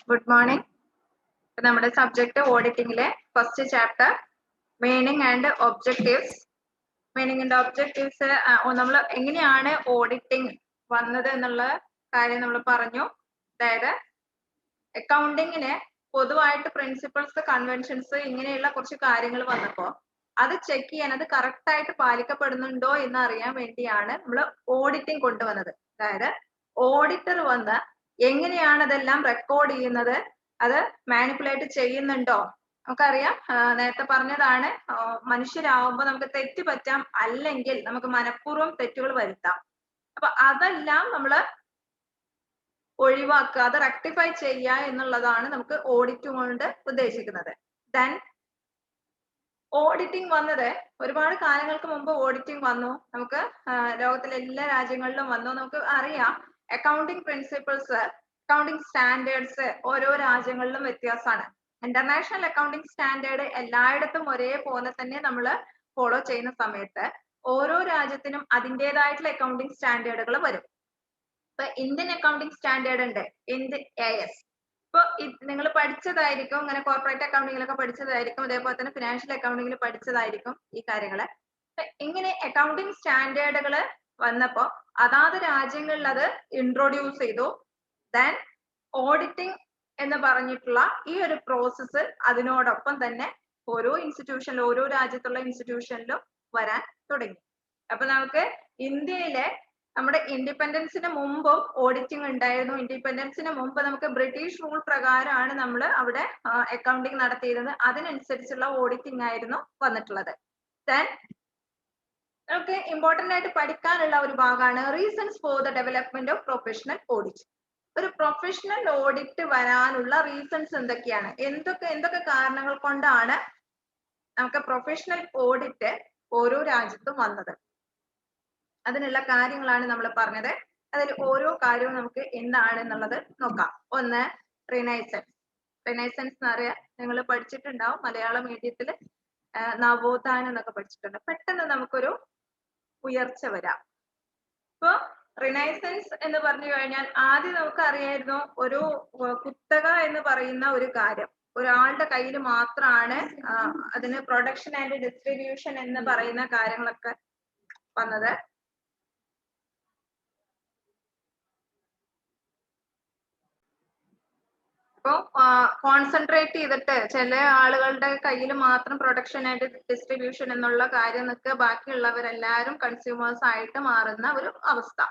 Good morning. നമ്മുടെ subject ഓഡിറ്റിംഗിലെ first chapter meaning and objectives. Meaning and objectives നമ്മൾ എങ്ങനെയാണ് ഓഡിറ്റിംഗ് വന്നത് എന്നുള്ള കാര്യം നമ്മൾ പറഞ്ഞു. അതായത് അക്കൗണ്ടിങ്ങിന് പൊതുവായിട്ട് പ്രിൻസിപ്പിൾസ്, കൺവെൻഷൻസ് ഇങ്ങനെയുള്ള കുറച്ച് കാര്യങ്ങൾ വന്നപ്പോൾ അത് ചെക്ക് ചെയ്യാൻ, അത് കറക്റ്റ് ആയിട്ട് പാലിക്കപ്പെടുന്നുണ്ടോ എന്ന് അറിയാൻ വേണ്ടിയാണ് നമ്മൾ ഓഡിറ്റിംഗ് കൊണ്ടുവന്നത്. അതായത് ഓഡിറ്റർ വന്ന് എങ്ങനെയാണ് അതെല്ലാം റെക്കോർഡ് ചെയ്യുന്നത്, അത് മാനിപ്പുലേറ്റ് ചെയ്യുന്നുണ്ടോ. നമുക്കറിയാം, നേരത്തെ പറഞ്ഞതാണ്, മനുഷ്യരാകുമ്പോൾ നമുക്ക് തെറ്റ് പറ്റാം, അല്ലെങ്കിൽ നമുക്ക് മനഃപൂർവ്വം തെറ്റുകൾ വരുത്താം. അപ്പൊ അതെല്ലാം നമ്മൾ ഒഴിവാക്കുക, അത് റെക്ടിഫൈ ചെയ്യുക എന്നുള്ളതാണ് നമുക്ക് ഓഡിറ്റ് കൊണ്ട് ഉദ്ദേശിക്കുന്നത്. ദെൻ ഓഡിറ്റിംഗ് വന്നത് ഒരുപാട് കാലങ്ങൾക്ക് മുമ്പ് ഓഡിറ്റിംഗ് വന്നു. നമുക്ക് ലോകത്തിലെ എല്ലാ രാജ്യങ്ങളിലും വന്നു. നമുക്ക് അറിയാം അക്കൗണ്ടിംഗ് പ്രിൻസിപ്പിൾസ്, അക്കൗണ്ടിംഗ് സ്റ്റാൻഡേർഡ്സ് ഓരോ രാജ്യങ്ങളിലും വ്യത്യാസമാണ്. ഇന്റർനാഷണൽ അക്കൗണ്ടിംഗ് സ്റ്റാൻഡേർഡ് എല്ലായിടത്തും ഒരേപോലെ തന്നെ നമ്മൾ ഫോളോ ചെയ്യുന്ന സമയത്ത് ഓരോ രാജ്യത്തിനും അതിൻ്റെതായിട്ടുള്ള അക്കൗണ്ടിംഗ് സ്റ്റാൻഡേർഡുകൾ വരും. ഇപ്പൊ ഇന്ത്യൻ അക്കൗണ്ടിംഗ് സ്റ്റാൻഡേർഡ് ഉണ്ട്, ഇന്ത്യൻ AS. ഇപ്പൊ നിങ്ങൾ പഠിച്ചതായിരിക്കും, ഇങ്ങനെ കോർപ്പറേറ്റ് അക്കൗണ്ടിങ്ങിലൊക്കെ പഠിച്ചതായിരിക്കും, അതേപോലെ തന്നെ ഫിനാൻഷ്യൽ അക്കൗണ്ടിങ്ങിൽ പഠിച്ചതായിരിക്കും ഈ കാര്യങ്ങള്. ഇങ്ങനെ അക്കൗണ്ടിംഗ് സ്റ്റാൻഡേർഡുകൾ വന്നപ്പോ അതാത് രാജ്യങ്ങളിൽ അത് ഇൻട്രൊഡ്യൂസ് ചെയ്തു. ദെൻ ഓഡിറ്റിംഗ് എന്ന് പറഞ്ഞിട്ടുള്ള ഈ ഒരു പ്രോസസ്സ് അതിനോടൊപ്പം തന്നെ ഓരോ ഇൻസ്റ്റിറ്റ്യൂഷനിലും, ഓരോ രാജ്യത്തുള്ള ഇൻസ്റ്റിറ്റ്യൂഷനിലും വരാൻ തുടങ്ങി. അപ്പൊ നമുക്ക് ഇന്ത്യയിലെ നമ്മുടെ ഇൻഡിപെൻഡൻസിന് മുമ്പും ഓഡിറ്റിംഗ് ഉണ്ടായിരുന്നു. ഇൻഡിപെൻഡൻസിന് മുമ്പ് നമുക്ക് ബ്രിട്ടീഷ് റൂൾ പ്രകാരമാണ് നമ്മൾ അവിടെ അക്കൗണ്ടിംഗ് നടത്തിയിരുന്നത്. അതിനനുസരിച്ചുള്ള ഓഡിറ്റിംഗ് ആയിരുന്നു വന്നിട്ടുള്ളത്. ദെൻ നമുക്ക് ഇമ്പോർട്ടന്റ് ആയിട്ട് പഠിക്കാനുള്ള ഒരു ഭാഗമാണ് reasons for the development of professional audit. ഒരു പ്രൊഫഷണൽ ഓഡിറ്റ് വരാനുള്ള റീസൺസ് എന്തൊക്കെയാണ്, എന്തൊക്കെ കാരണങ്ങൾ കൊണ്ടാണ് നമുക്ക് പ്രൊഫഷണൽ ഓഡിറ്റ് ഓരോ രാജ്യത്തും വന്നത്, അതിനുള്ള കാര്യങ്ങളാണ് നമ്മൾ പറഞ്ഞത്. അതിൽ ഓരോ കാര്യവും നമുക്ക് എന്താണെന്നുള്ളത് നോക്കാം. ഒന്ന്, റിനൈസൻസ്. റിനൈസൻസ് എന്ന് പറയാ നിങ്ങൾ പഠിച്ചിട്ടുണ്ടാവും, മലയാള മീഡിയത്തിൽ നവോത്ഥാനം എന്നൊക്കെ പഠിച്ചിട്ടുണ്ട്. പെട്ടെന്ന് നമുക്കൊരു ഉയർച്ച വരാം. ഇപ്പൊ റിനൈസൻസ് എന്ന് പറഞ്ഞു കഴിഞ്ഞാൽ ആദ്യം നമുക്ക് അറിയായിരുന്നു, ഒരു കുത്തക എന്ന് പറയുന്ന ഒരു കാര്യം ഒരാളുടെ കയ്യിൽ മാത്രമാണ് അതിന് പ്രൊഡക്ഷൻ ആൻഡ് ഡിസ്ട്രിബ്യൂഷൻ എന്ന് പറയുന്ന കാര്യങ്ങളൊക്കെ വന്നത്. ഇപ്പൊ കോൺസെൻട്രേറ്റ് ചെയ്തിട്ട് ചില ആളുകളുടെ കയ്യിൽ മാത്രം പ്രൊഡക്ഷൻ ആൻഡ് ഡിസ്ട്രിബ്യൂഷൻ എന്നുള്ള കാര്യം നിൽക്കുക, ബാക്കിയുള്ളവരെല്ലാവരും കൺസ്യൂമേഴ്സ് ആയിട്ട് മാറുന്ന ഒരു അവസ്ഥ.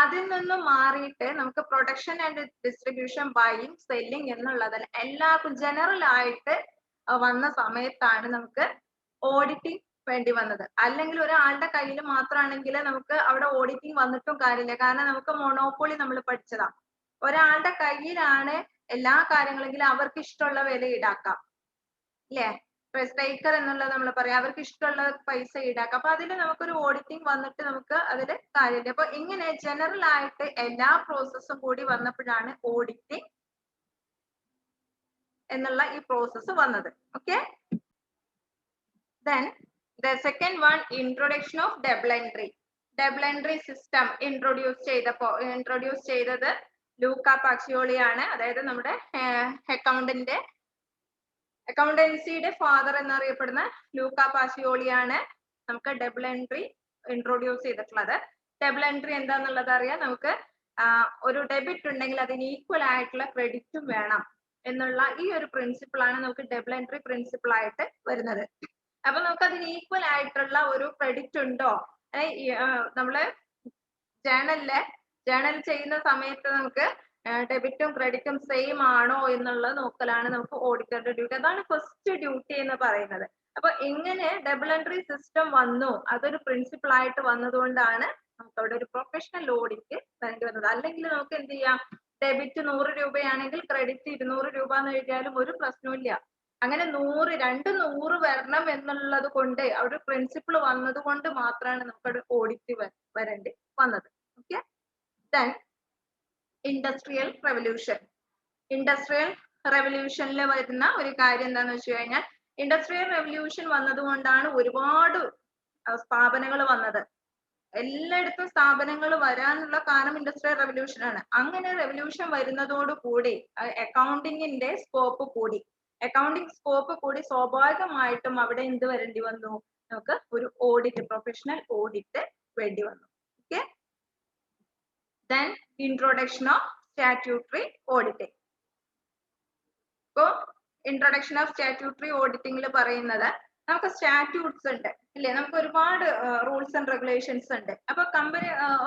അതിൽ നിന്നും മാറിയിട്ട് നമുക്ക് production and distribution, buying, selling എന്നുള്ളതിൽ എല്ലാവർക്കും ജനറൽ ആയിട്ട് വന്ന സമയത്താണ് നമുക്ക് ഓഡിറ്റിംഗ് വേണ്ടി വന്നത്. അല്ലെങ്കിൽ ഒരാളുടെ കയ്യിൽ മാത്രമാണെങ്കിൽ നമുക്ക് അവിടെ ഓഡിറ്റിംഗ് വന്നിട്ടും കാര്യമില്ല. കാരണം നമുക്ക് മൊണോപ്പൊളി നമ്മൾ പഠിച്ചതാണ്. ഒരാളുടെ കയ്യിലാണ് എല്ലാ കാര്യങ്ങളെങ്കിലും അവർക്ക് ഇഷ്ടമുള്ള വില ഈടാക്കാം, ഇല്ലേ? സ്ട്രൈക്കർ എന്നുള്ളത് നമ്മൾ പറയാം, അവർക്ക് ഇഷ്ടമുള്ള പൈസ ഈടാക്കാം. അപ്പൊ അതിൽ നമുക്കൊരു ഓഡിറ്റിംഗ് വന്നിട്ട് നമുക്ക് അതിൽ കാര്യമില്ല. അപ്പൊ ഇങ്ങനെ ജനറൽ ആയിട്ട് എല്ലാ പ്രോസസ്സും കൂടി വന്നപ്പോഴാണ് ഓഡിറ്റിംഗ് എന്നുള്ള ഈ പ്രോസസ്സ് വന്നത്. Okay. Then the second one, introduction of double entry. Double entry system introduce ചെയ്തത് ലൂക്ക പാസിയോളിയാണ്. അതായത് നമ്മുടെ അക്കൗണ്ടൻസിയുടെ ഫാദർ എന്നറിയപ്പെടുന്ന ലൂക്ക പാസിയോളിയാണ് നമുക്ക് ഡബിൾ എൻട്രി ഇൻട്രൊഡ്യൂസ് ചെയ്തിട്ടുള്ളത്. ഡബിൾ എൻട്രി എന്താന്നുള്ളത് അറിയാം. നമുക്ക് ഒരു ഡെബിറ്റ് ഉണ്ടെങ്കിൽ അതിന് ഈക്വൽ ആയിട്ടുള്ള ക്രെഡിറ്റും വേണം എന്നുള്ള ഈ ഒരു പ്രിൻസിപ്പിൾ ആണ് നമുക്ക് ഡബിൾ എൻട്രി പ്രിൻസിപ്പിൾ ആയിട്ട് വരുന്നത്. അപ്പൊ നമുക്ക് അതിന് ഈക്വൽ ആയിട്ടുള്ള ഒരു ക്രെഡിറ്റ് ഉണ്ടോ, നമ്മള് ജേണൽ ചെയ്യുന്ന സമയത്ത് നമുക്ക് ഡെബിറ്റും ക്രെഡിറ്റും സെയിം ആണോ എന്നുള്ളത് നോക്കലാണ് നമുക്ക് ഓഡിറ്ററുടെ ഡ്യൂട്ടി. അതാണ് ഫസ്റ്റ് ഡ്യൂട്ടി എന്ന് പറയുന്നത്. അപ്പൊ ഇങ്ങനെ ഡബിൾ എൻട്രി സിസ്റ്റം വന്നു, അതൊരു പ്രിൻസിപ്പിൾ ആയിട്ട് വന്നതുകൊണ്ടാണ് നമുക്ക് അവിടെ ഒരു പ്രൊഫഷണൽ ഓഡിറ്റ് വേണ്ടി വന്നത്. അല്ലെങ്കിൽ നമുക്ക് എന്ത് ചെയ്യാം, ഡെബിറ്റ് 100 രൂപയാണെങ്കിൽ ക്രെഡിറ്റ് 200 രൂപ എന്ന് എഴുതിയാലും ഒരു പ്രശ്നവും ഇല്ല. അങ്ങനെ 100 വരണം എന്നുള്ളത് കൊണ്ട് ഒരു പ്രിൻസിപ്പിൾ വന്നത് കൊണ്ട് മാത്രമാണ് നമുക്ക് ഓഡിറ്റ് വരേണ്ടി വന്നത്. Okay. Then industrial revolution. Industrial റെവല്യൂഷനിൽ വരുന്ന ഒരു കാര്യം എന്താണെന്ന് വെച്ച് കഴിഞ്ഞാൽ, ഇൻഡസ്ട്രിയൽ റെവല്യൂഷൻ വന്നതുകൊണ്ടാണ് ഒരുപാട് സ്ഥാപനങ്ങൾ വന്നത്. എല്ലായിടത്തും സ്ഥാപനങ്ങൾ വരാനുള്ള കാരണം ഇൻഡസ്ട്രിയൽ റെവല്യൂഷൻ ആണ്. അങ്ങനെ റെവല്യൂഷൻ വരുന്നതോടുകൂടി അക്കൗണ്ടിങ്ങിന്റെ സ്കോപ്പ് കൂടി. അക്കൗണ്ടിങ് സ്കോപ്പ് കൂടി സ്വാഭാവികമായിട്ടും അവിടെ എന്ത് വരേണ്ടി വന്നു? നമുക്ക് ഒരു ഓഡിറ്റ്, പ്രൊഫഷണൽ ഓഡിറ്റ് വേണ്ടി വന്നു. Okay. Then introduction of statutory auditing. ഇപ്പോ ഇൻട്രൊഡക്ഷൻ ഓഫ് സ്റ്റാറ്റ്യൂട്ടറി ഓഡിറ്റിംഗിൽ പറയുന്നത് നമുക്ക് സ്റ്റാറ്റ്യൂട്ട്സ് ഉണ്ട് ഇല്ലേ, നമുക്ക് ഒരുപാട് റൂൾസ് ആൻഡ് റെഗുലേഷൻസ് ഉണ്ട്. അപ്പൊ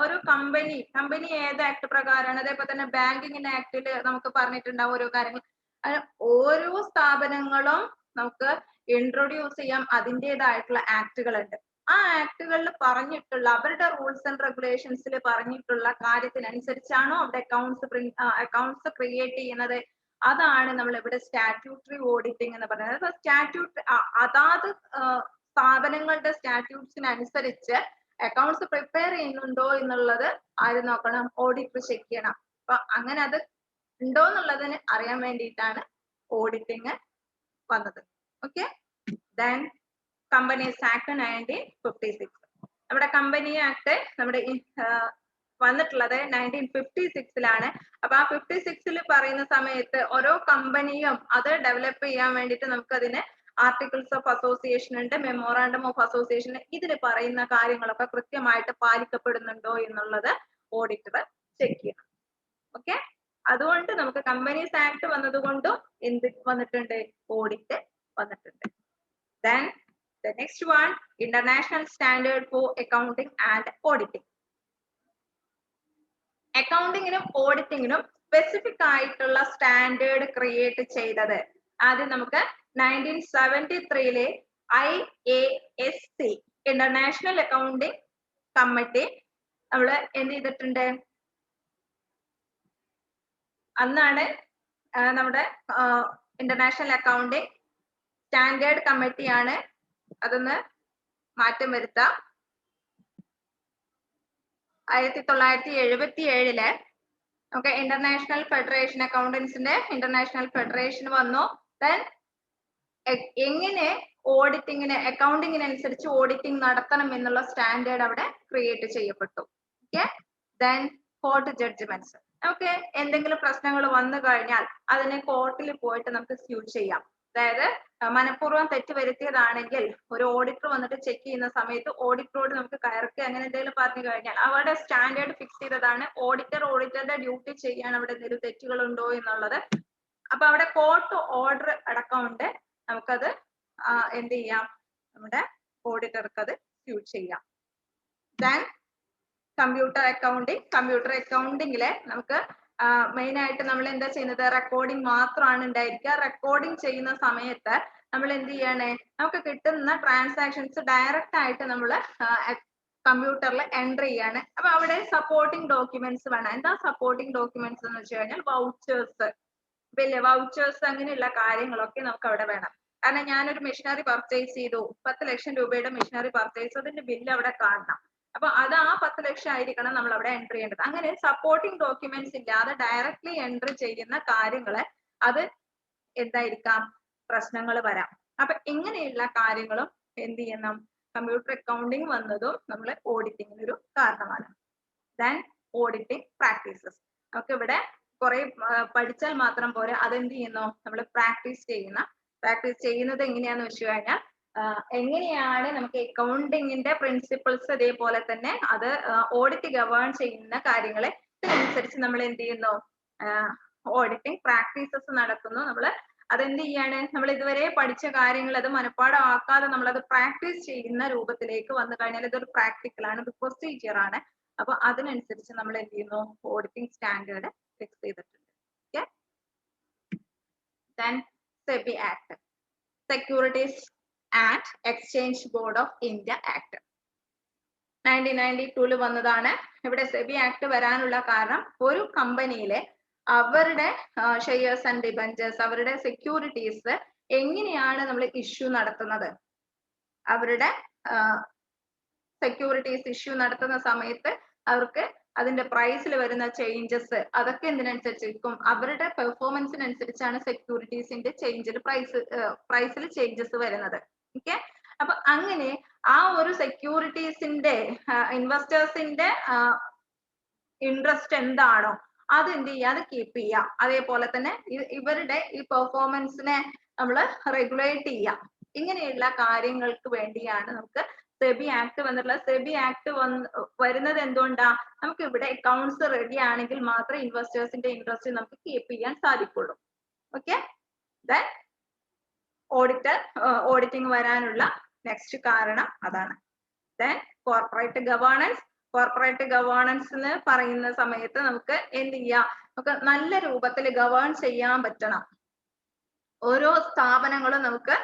ഒരു കമ്പനി ഏത് ആക്ട് പ്രകാരമാണ്, അതേപോലെ തന്നെ ബാങ്കിങ്ങിന്റെ ആക്ടിൽ നമുക്ക് പറഞ്ഞിട്ടുണ്ടാവും ഓരോ കാര്യങ്ങൾ. ഓരോ സ്ഥാപനങ്ങളും നമുക്ക് ഇൻട്രൊഡ്യൂസ് ചെയ്യാം അതിൻ്റെതായിട്ടുള്ള ആക്ടുകൾ ഉണ്ട്. ആ ആക്ടുകളിൽ പറഞ്ഞിട്ടുള്ള അവരുടെ റൂൾസ് ആൻഡ് റെഗുലേഷൻസിൽ പറഞ്ഞിട്ടുള്ള കാര്യത്തിനനുസരിച്ചാണോ അവിടെ അക്കൗണ്ട്സ് ക്രിയേറ്റ് ചെയ്യുന്നത്, അതാണ് നമ്മൾ ഇവിടെ സ്റ്റാറ്റ്യൂട്ടറി ഓഡിറ്റിംഗ് എന്ന് പറയുന്നത്. സ്റ്റാറ്റ്യൂട്ട് അതാത് സ്ഥാപനങ്ങളുടെ സ്റ്റാറ്റ്യൂട്ട്സിനനുസരിച്ച് അക്കൗണ്ട്സ് പ്രിപ്പയർ ചെയ്യുന്നുണ്ടോ എന്നുള്ളത് ആര് നോക്കണം? ഓഡിറ്റർ ചെക്ക് ചെയ്യണം. അപ്പൊ അങ്ങനെ അത് ഉണ്ടോ എന്നുള്ളതിന് അറിയാൻ വേണ്ടിയിട്ടാണ് ഓഡിറ്റിംഗ് വന്നത്. ഓക്കെ. Then companies act 1956. നമ്മുടെ കമ്പനി ആക്ട് നമ്മുടെ വന്നിട്ടുള്ളത് 1956 അപ്പൊ ആ 56 പറയുന്ന സമയത്ത് ഓരോ കമ്പനിയും അത് ഡെവലപ്പ് ചെയ്യാൻ വേണ്ടിയിട്ട് നമുക്ക് അതിന് ആർട്ടിക്കിൾസ് ഓഫ് അസോസിയേഷൻ ഉണ്ട്, മെമ്മോറാണ്ടം ഓഫ് അസോസിയേഷൻ. ഇതിൽ പറയുന്ന കാര്യങ്ങളൊക്കെ കൃത്യമായിട്ട് പാലിക്കപ്പെടുന്നുണ്ടോ എന്നുള്ളത് ഓഡിറ്റർ ചെക്ക് ചെയ്യണം. ഓക്കെ. അതുകൊണ്ട് നമുക്ക് കമ്പനീസ് ആക്ട് വന്നതുകൊണ്ടും എന്ത് വന്നിട്ടുണ്ട്? ഓഡിറ്റ് വന്നിട്ടുണ്ട്. Then the next one, international standard for accounting and auditing. അക്കൗണ്ടിങ്ങിനും ഓഡിറ്റിങ്ങിനും സ്പെസിഫിക് ആയിട്ടുള്ള സ്റ്റാൻഡേർഡ് ക്രിയേറ്റ് ചെയ്തത് ആദ്യം നമുക്ക് 1973 IASC ഇന്റർനാഷണൽ അക്കൗണ്ടിംഗ് കമ്മിറ്റി നമ്മൾ എന്ത് ചെയ്തിട്ടുണ്ട്? അന്നാണ് നമ്മുടെ ഇന്റർനാഷണൽ അക്കൗണ്ടിംഗ് സ്റ്റാൻഡേർഡ് കമ്മിറ്റിയാണ് അതൊന്ന് മാറ്റം വരുത്താം. 1977 നമുക്ക് ഇന്റർനാഷണൽ ഫെഡറേഷൻ അക്കൗണ്ടൻസിന്റെ ഇന്റർനാഷണൽ ഫെഡറേഷൻ വന്നു. ദെൻ എങ്ങനെ ഓഡിറ്റിങ്ങിന് അക്കൗണ്ടിങ്ങിനനുസരിച്ച് ഓഡിറ്റിംഗ് നടത്തണം എന്നുള്ള സ്റ്റാൻഡേർഡ് അവിടെ ക്രിയേറ്റ് ചെയ്യപ്പെട്ടു. ഓക്കെ. Then court judgements. നമുക്ക് എന്തെങ്കിലും പ്രശ്നങ്ങൾ വന്നു കഴിഞ്ഞാൽ അതിനെ കോർട്ടിൽ പോയിട്ട് നമുക്ക് സ്യൂ ചെയ്യാം. അതായത് മനഃപൂർവ്വം തെറ്റ് വരുത്തിയതാണെങ്കിൽ ഒരു ഓഡിറ്റർ വന്നിട്ട് ചെക്ക് ചെയ്യുന്ന സമയത്ത് ഓഡിറ്ററോട് നമുക്ക് കയർക്ക് അങ്ങനെ എന്തെങ്കിലും പറഞ്ഞു കഴിഞ്ഞാൽ അവരുടെ സ്റ്റാൻഡേർഡ് ഫിക്സ് ചെയ്തതാണ്. ഓഡിറ്ററുടെ ഡ്യൂട്ടി ചെയ്യാൻ അവിടെ എന്തെങ്കിലും തെറ്റുകൾ ഉണ്ടോ എന്നുള്ളത്. അപ്പൊ അവിടെ കോർട്ട് ഓർഡർ അടക്കമുണ്ട്. നമുക്കത് എന്ത് ചെയ്യാം? നമ്മുടെ ഓഡിറ്റർക്ക് അത് സ്യൂ ചെയ്യാം. ദെൻ കമ്പ്യൂട്ടർ അക്കൗണ്ടിങ്ങില് നമുക്ക് മെയിൻ ആയിട്ട് നമ്മൾ എന്താ ചെയ്യുന്നത്? റെക്കോർഡിംഗ് മാത്രമാണ് ഉണ്ടായിരിക്കുക. റെക്കോർഡിംഗ് ചെയ്യുന്ന സമയത്ത് നമ്മൾ എന്ത് ചെയ്യാണ്? നമുക്ക് കിട്ടുന്ന ട്രാൻസാക്ഷൻസ് ഡയറക്റ്റ് ആയിട്ട് നമ്മൾ കമ്പ്യൂട്ടറിൽ എൻ്റർ ചെയ്യാണ്. അപ്പൊ അവിടെ സപ്പോർട്ടിംഗ് ഡോക്യുമെന്റ്സ് വേണം. എന്താ സപ്പോർട്ടിംഗ് ഡോക്യുമെന്റ്സ് എന്ന് വെച്ച് കഴിഞ്ഞാൽ വൗച്ചേഴ്സ്, വലിയ വൗച്ചേഴ്സ്, അങ്ങനെയുള്ള കാര്യങ്ങളൊക്കെ നമുക്ക് അവിടെ വേണം. കാരണം ഞാനൊരു മെഷീനറി പർച്ചേസ് ചെയ്തു, 10 ലക്ഷം രൂപയുടെ മെഷീനറി പർച്ചേസ്, അതിന്റെ ബില്ല് അവിടെ കാണണം. അപ്പൊ അത് ആ 10 ലക്ഷം ആയിരിക്കണം നമ്മൾ അവിടെ എൻ്റർ ചെയ്യേണ്ടത്. അങ്ങനെ സപ്പോർട്ടിംഗ് ഡോക്യുമെന്റ്സ് ഇല്ലാതെ ഡയറക്ട്ലി എൻ്റർ ചെയ്യുന്ന കാര്യങ്ങള് അത് എന്തായിരിക്കാം? പ്രശ്നങ്ങൾ വരാം. അപ്പൊ ഇങ്ങനെയുള്ള കാര്യങ്ങളും എന്ത് ചെയ്യണം? കമ്പ്യൂട്ടർ അക്കൗണ്ടിങ് വന്നതും നമ്മൾ ഓഡിറ്റിങ്ങിന് ഒരു കാരണമാണ്. Then auditing practices. നമുക്ക് ഇവിടെ കുറെ പഠിച്ചാൽ മാത്രം പോരാ, അതെന്ത് ചെയ്യുന്നു? നമ്മൾ പ്രാക്ടീസ് ചെയ്യുന്നത് എങ്ങനെയാന്ന് വെച്ച് കഴിഞ്ഞാൽ എങ്ങനെയാണ് നമുക്ക് അക്കൗണ്ടിങ്ങിന്റെ പ്രിൻസിപ്പിൾസ് ഇതേപോലെ തന്നെ അത് ഓഡിറ്റ് ഗവേൺ ചെയ്യുന്ന കാര്യങ്ങളെ ഇതിനനുസരിച്ച് നമ്മൾ എന്ത് ചെയ്യുന്നു? ഓഡിറ്റിംഗ് പ്രാക്ടീസസ് നടത്തുന്നു. നമ്മൾ അതെന്ത് ചെയ്യാണ്? നമ്മൾ ഇതുവരെ പഠിച്ച കാര്യങ്ങൾ അത് മനഃപ്പാഠം ആക്കാതെ നമ്മൾ അത് പ്രാക്ടീസ് ചെയ്യുന്ന രൂപത്തിലേക്ക് വന്നു കഴിഞ്ഞാൽ ഇതൊരു പ്രാക്ടിക്കലാണ്, ഇത് പ്രൊസീജിയർ ആണ്. അപ്പൊ അതിനനുസരിച്ച് നമ്മൾ എന്ത് ചെയ്യുന്നു? ഓഡിറ്റിംഗ് സ്റ്റാൻഡേർഡ് ഫിക്സ് ചെയ്തിട്ടുണ്ട്. Okay. Then SEBI act, securities and exchange board of India act 1992 വന്നതാണ്. ഇവിടെ സെബി ആക്ട് വരാനുള്ള കാരണം ഒരു കമ്പനിയിലെ അവരുടെ ഷെയർസ് ആൻഡ് ഡിബഞ്ചേഴ്സ്, അവരുടെ സെക്യൂരിറ്റീസ് എങ്ങനെയാണ് നമ്മൾ ഇഷ്യൂ നടത്തുന്നത്, അവരുടെ സെക്യൂരിറ്റീസ് ഇഷ്യൂ നടത്തുന്ന സമയത്ത് അവർക്ക് അതിന്റെ പ്രൈസിൽ വരുന്ന ചേഞ്ചസ് അതൊക്കെ എന്തിനനുസരിച്ചിരിക്കും? അവരുടെ പെർഫോമൻസിനനുസരിച്ചാണ് സെക്യൂരിറ്റീസിന്റെ പ്രൈസിൽ ചേഞ്ചസ് വരുന്നത്. ഓക്കെ. അപ്പൊ അങ്ങനെ ആ ഒരു സെക്യൂരിറ്റീസിന്റെ ഇൻവെസ്റ്റേഴ്സിന്റെ ഇൻട്രസ്റ്റ് എന്താണോ അത് എന്ത് ചെയ്യുക, അത് കീപ്പ് ചെയ്യുക. അതേപോലെ തന്നെ ഇവരുടെ ഈ പെർഫോമൻസിനെ നമ്മൾ റെഗുലേറ്റ് ചെയ്യാം. ഇങ്ങനെയുള്ള കാര്യങ്ങൾക്ക് വേണ്ടിയാണ് നമുക്ക് സെബി ആക്ട് വന്നിട്ടുള്ളത്. സെബി ആക്ട് വരുന്നത് എന്തുകൊണ്ടാ, നമുക്ക് ഇവിടെ അക്കൗണ്ട്സ് റെഡി ആണെങ്കിൽ മാത്രമേ ഇൻവെസ്റ്റേഴ്സിന്റെ ഇൻട്രസ്റ്റ് നമുക്ക് കീപ്പ് ചെയ്യാൻ സാധിക്കുള്ളൂ. ഓക്കെ, ദെൻ ഓഡിറ്റിംഗ് വരാനുള്ള നെക്സ്റ്റ് കാരണം അതാണ്. Then corporate governance. Corporate governance എന്ന് പറയുന്ന സമയത്ത് നമുക്ക് എന്ത് ചെയ്യാം, നമുക്ക് നല്ല രൂപത്തിൽ ഗവേൺ ചെയ്യാൻ പറ്റണം. ഓരോ സ്ഥാപനങ്ങളും നമുക്ക്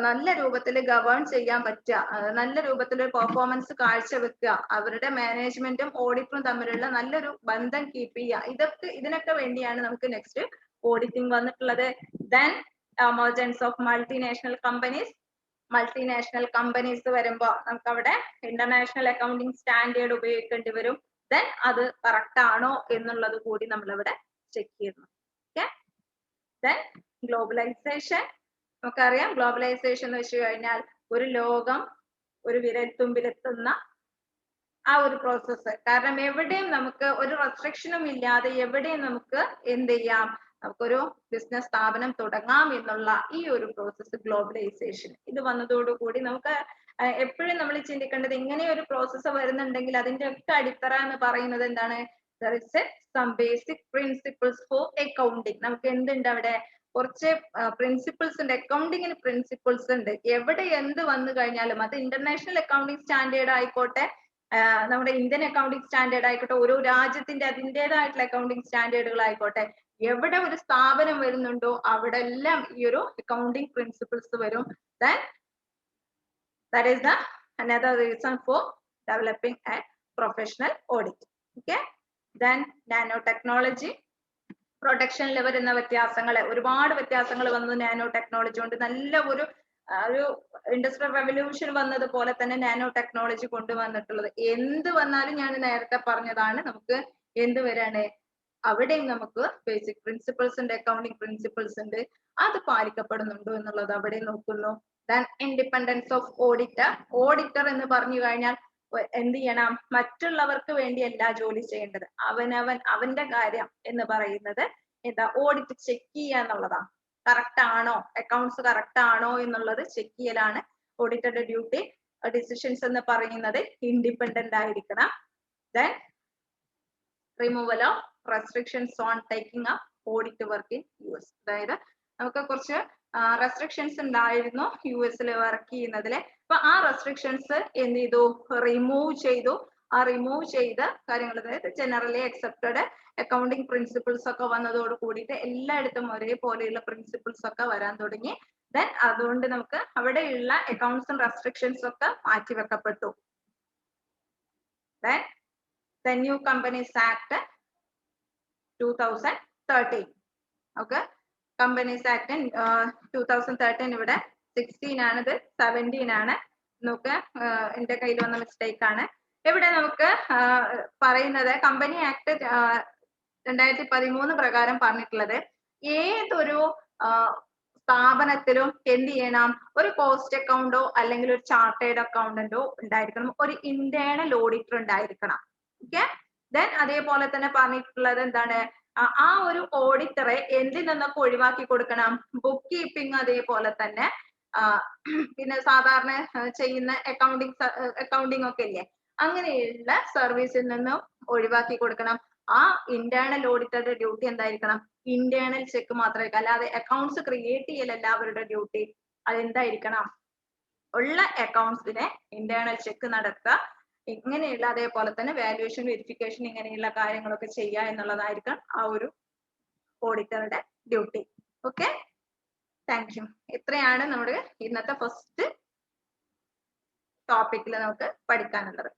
നല്ല രൂപത്തിൽ ഗവേൺ ചെയ്യാൻ പറ്റുക, നല്ല രൂപത്തിൽ പെർഫോമൻസ് കാഴ്ചവെക്കുക, അവരുടെ മാനേജ്മെന്റും ഓഡിറ്ററും തമ്മിലുള്ള നല്ലൊരു ബന്ധം കീപ്പ് ചെയ്യുക. ഇതിനൊക്കെ വേണ്ടിയാണ് നമുക്ക് നെക്സ്റ്റ് ഓഡിറ്റിംഗ് വന്നിട്ടുള്ളത്. Then emergence of multinational companies. Multinational companies വരുമ്പോ നമുക്ക് അവിടെ ഇന്റർനാഷണൽ അക്കൗണ്ടിങ് സ്റ്റാൻഡേർഡ് ഉപയോഗിക്കേണ്ടി വരും. ദെൻ അത് കറക്റ്റ് ആണോ എന്നുള്ളത് കൂടി നമ്മൾ ഇവിടെ ചെക്ക് ചെയ്യുന്നു. Okay, then globalisation. നമുക്കറിയാം ഗ്ലോബലൈസേഷൻ എന്ന് വെച്ച് കഴിഞ്ഞാൽ ഒരു ലോകം ഒരു വിരൽത്തുമ്പിലെത്തുന്ന ആ ഒരു പ്രോസസ്സ്. കാരണം എവിടെയും നമുക്ക് ഒരു റെസ്ട്രിക്ഷനും ഇല്ലാതെ എവിടെയും നമുക്ക് എന്ത് ചെയ്യാം, നമുക്കൊരു ബിസിനസ് സ്ഥാപനം തുടങ്ങാം എന്നുള്ള ഈ ഒരു പ്രോസസ്സ് ഗ്ലോബലൈസേഷൻ ഇത് വന്നതോടുകൂടി നമുക്ക് എപ്പോഴും നമ്മൾ ചിന്തിക്കേണ്ടത്, ഇങ്ങനെ ഒരു പ്രോസസ്സ് വരുന്നുണ്ടെങ്കിൽ അതിന്റെ ഒക്കെ അടിത്തറ എന്ന് പറയുന്നത് എന്താണ്, there is some basic principles for accounting. നമുക്ക് എന്തുണ്ട് അവിടെ, കുറച്ച് പ്രിൻസിപ്പിൾസ് ഉണ്ട്. അക്കൗണ്ടിങ്ങിന് പ്രിൻസിപ്പിൾസ് ഉണ്ട്. എവിടെ എന്ത് വന്നു കഴിഞ്ഞാലും അത് ഇന്റർനാഷണൽ അക്കൗണ്ടിങ് സ്റ്റാൻഡേർഡ് ആയിക്കോട്ടെ, നമ്മുടെ ഇന്ത്യൻ അക്കൗണ്ടിങ് സ്റ്റാൻഡേർഡ് ആയിക്കോട്ടെ, ഓരോ രാജ്യത്തിന്റെ അതിൻ്റെതായിട്ടുള്ള അക്കൗണ്ടിങ് സ്റ്റാൻഡേർഡുകൾ ആയിക്കോട്ടെ, എവിടെ ഒരു സ്ഥാപനം വരുന്നുണ്ടോ അവിടെ എല്ലാം ഈ ഒരു അക്കൗണ്ടിങ് പ്രിൻസിപ്പിൾസ് വരും. Then that is the another reason for developing a professional audit. Okay, then nanotechnology. പ്രൊഡക്ഷനിൽ വരുന്ന വ്യത്യാസങ്ങൾ, ഒരുപാട് വ്യത്യാസങ്ങൾ വന്നു നാനോ ടെക്നോളജി കൊണ്ട്. നല്ല ഒരു ഇൻഡസ്ട്രിയൽ റെവല്യൂഷൻ വന്നതുപോലെ തന്നെ നാനോ ടെക്നോളജി കൊണ്ടുവന്നിട്ടുള്ളത്. എന്ത് വന്നാലും ഞാൻ നേരത്തെ പറഞ്ഞതാണ്, നമുക്ക് എന്ത് വരാണ്, അവിടെയും നമുക്ക് ബേസിക് പ്രിൻസിപ്പിൾസ് ഉണ്ട്, അക്കൗണ്ടിങ് പ്രിൻസിപ്പിൾസ് ഉണ്ട്, അത് പാലിക്കപ്പെടുന്നുണ്ടോ എന്നുള്ളത് അവിടെ നോക്കുന്നു. Then independence of auditor. Auditor എന്ന് പറഞ്ഞു കഴിഞ്ഞാൽ എന്ത് ചെയ്യണം, മറ്റുള്ളവർക്ക് വേണ്ടിയല്ല ജോലി ചെയ്യേണ്ടത്, അവന്റെ കാര്യം എന്ന് പറയുന്നത് എന്താ, ഓഡിറ്റ് ചെക്ക് ചെയ്യുക എന്നുള്ളതാണ്. കറക്റ്റ് ആണോ, അക്കൗണ്ട്സ് കറക്റ്റ് ആണോ എന്നുള്ളത് ചെക്ക് ചെയ്യലാണ് ഓഡിറ്ററുടെ ഡ്യൂട്ടി. ഡിസിഷൻസ് എന്ന് പറയുന്നത് ഇൻഡിപെൻഡന്റ് ആയിരിക്കണം. Then removal of restrictions on taking up audit work in US. അതായത് നമുക്ക് കുറച്ച് റെസ്ട്രിക്ഷൻസ് ഉണ്ടായിരുന്നു US വർക്ക് ചെയ്യുന്നതില്. അപ്പൊ ആ റെസ്ട്രിക്ഷൻസ് എന്ത് ചെയ്തു, റിമൂവ് ചെയ്തു. ആ റിമൂവ് ചെയ്ത കാര്യങ്ങൾ, അതായത് ജനറലി അക്സെപ്റ്റഡ് അക്കൗണ്ടിങ് പ്രിൻസിപ്പിൾസ് ഒക്കെ വന്നതോട് കൂടിയിട്ട് എല്ലായിടത്തും ഒരേപോലെയുള്ള പ്രിൻസിപ്പിൾസ് ഒക്കെ വരാൻ തുടങ്ങി. ദെൻ അതുകൊണ്ട് നമുക്ക് അവിടെയുള്ള അക്കൗണ്ട്സും റെസ്ട്രിക്ഷൻസ് ഒക്കെ മാറ്റിവെക്കപ്പെട്ടു. Then the New Companies Act 2013. Okay, Companies Act 2013 ഇവിടെ 16 ആണിത്, 17 ആണ്. നോക്ക്, എന്റെ കയ്യിൽ വന്ന മിസ്റ്റേക്ക് ആണ്. ഇവിടെ നമുക്ക് പറയുന്നത് കമ്പനി ആക്ട് 2013 പ്രകാരം പറഞ്ഞിട്ടുള്ളത്, ഏതൊരു സ്ഥാപനത്തിലും എന്ത് ചെയ്യണം, ഒരു കോസ്റ്റ് അക്കൗണ്ടോ അല്ലെങ്കിൽ ഒരു ചാർട്ടേഡ് അക്കൗണ്ടന്റോ ഉണ്ടായിരിക്കണം, ഒരു ഇന്റേണൽ ഓഡിറ്റർ ഉണ്ടായിരിക്കണം. ഓക്കെ, ദെൻ അതേപോലെ തന്നെ പറഞ്ഞിട്ടുള്ളത് എന്താണ്, ആ ഒരു ഓഡിറ്ററെ എന്തിൽ നിന്നൊക്കെ ഒഴിവാക്കി കൊടുക്കണം, ബുക്ക് കീപ്പിംഗ്, അതേപോലെ തന്നെ പിന്നെ സാധാരണ ചെയ്യുന്ന അക്കൗണ്ടിങ് ഒക്കെ ഇല്ലേ, അങ്ങനെയുള്ള സർവീസിൽ നിന്നും ഒഴിവാക്കി കൊടുക്കണം. ആ ഇന്റേണൽ ഓഡിറ്ററുടെ ഡ്യൂട്ടി എന്തായിരിക്കണം, ഇന്റേണൽ ചെക്ക് മാത്രമായിരിക്കും, അല്ലാതെ അക്കൗണ്ട്സ് ക്രിയേറ്റ് ചെയ്യലല്ല അവരുടെ ഡ്യൂട്ടി. അതെന്തായിരിക്കണം, ഉള്ള അക്കൗണ്ട്സിനെ ഇന്റേണൽ ചെക്ക് നടത്തുക, ഇങ്ങനെയുള്ള അതേപോലെ തന്നെ വാല്യുവേഷൻ വെരിഫിക്കേഷൻ ഇങ്ങനെയുള്ള കാര്യങ്ങളൊക്കെ ചെയ്യുക എന്നുള്ളതായിരിക്കും ആ ഒരു ഓഡിറ്ററുടെ ഡ്യൂട്ടി. Okay, thank you. ഇത്രയാണ് നമ്മുടെ ഇന്നത്തെ ഫസ്റ്റ് ടോപ്പിക്കിൽ നമുക്ക് പഠിക്കാനുള്ളത്.